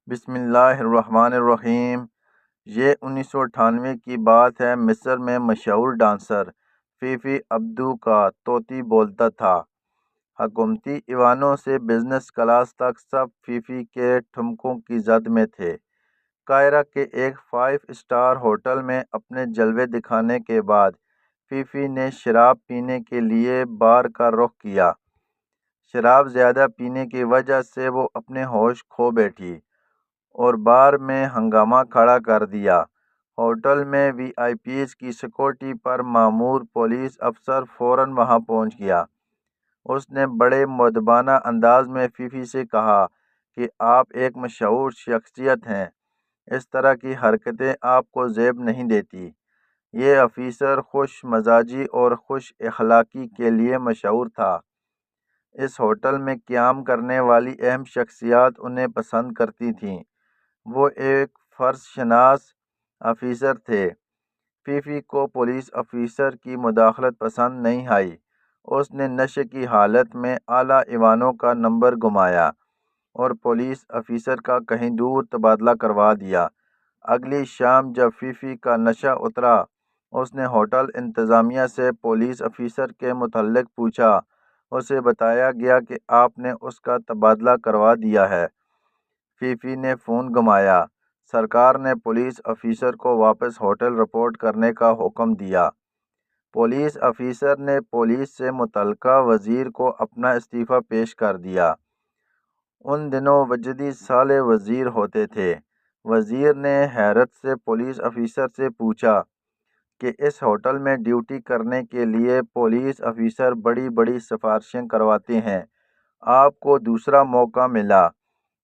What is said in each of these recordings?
بسم اللہ الرحمن الرحیم۔ یہ 1998 کی بات ہے۔ مصر میں مشہور ڈانسر فیفی عبدو کا طوطی بولتا تھا۔ حکومتی ایوانوں سے بزنس کلاس تک سب فیفی کے ٹھمکوں کی زد میں تھے۔ قاہرہ کے ایک 5 اسٹار ہوٹل میں اپنے جلوے دکھانے کے بعد فیفی نے شراب پینے کے لیے بار کا رخ کیا۔ شراب زیادہ پینے کی وجہ سے وہ اپنے ہوش کھو بیٹھی اور بار میں ہنگامہ کھڑا کر دیا۔ ہوٹل میں وی آئی پیز کی سیکورٹی پر مامور پولیس افسر فوراً وہاں پہنچ گیا۔ اس نے بڑے مؤدبانہ انداز میں فیفی سے کہا کہ آپ ایک مشہور شخصیت ہیں، اس طرح کی حرکتیں آپ کو زیب نہیں دیتی۔ یہ آفیسر خوش مزاجی اور خوش اخلاقی کے لیے مشہور تھا۔ اس ہوٹل میں قیام کرنے والی اہم شخصیات انہیں پسند کرتی تھیں۔ وہ ایک فرض شناس آفیسر تھے۔ فیفی کو پولیس آفیسر کی مداخلت پسند نہیں آئی۔ اس نے نشے کی حالت میں اعلیٰ ایوانوں کا نمبر گھمایا اور پولیس آفیسر کا کہیں دور تبادلہ کروا دیا۔ اگلی شام جب فیفی کا نشہ اترا، اس نے ہوٹل انتظامیہ سے پولیس آفیسر کے متعلق پوچھا۔ اسے بتایا گیا کہ آپ نے اس کا تبادلہ کروا دیا ہے۔ فیفی نے فون گھمایا۔ سرکار نے پولیس آفیسر کو واپس ہوٹل رپورٹ کرنے کا حکم دیا۔ پولیس آفیسر نے پولیس سے متعلقہ وزیر کو اپنا استعفیٰ پیش کر دیا۔ ان دنوں وجدی صالح وزیر ہوتے تھے۔ وزیر نے حیرت سے پولیس آفیسر سے پوچھا کہ اس ہوٹل میں ڈیوٹی کرنے کے لیے پولیس آفیسر بڑی بڑی سفارشیں کرواتے ہیں، آپ کو دوسرا موقع ملا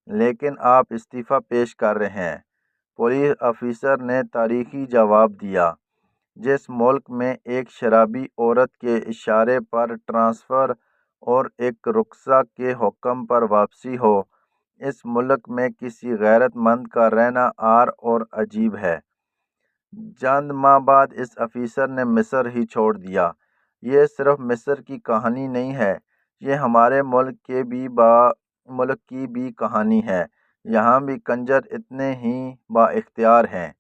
لیکن آپ استعفیٰ پیش کر رہے ہیں۔ پولیس آفیسر نے تاریخی جواب دیا، جس ملک میں ایک شرابی عورت کے اشارے پر ٹرانسفر اور ایک رخصہ کے حکم پر واپسی ہو، اس ملک میں کسی غیرت مند کا رہنا عار اور عجیب ہے۔ چند ماہ بعد اس آفیسر نے مصر ہی چھوڑ دیا۔ یہ صرف مصر کی کہانی نہیں ہے، یہ ہمارے ملک کی بھی کہانی ہے۔ یہاں بھی کنجر اتنے ہی با اختیار ہیں۔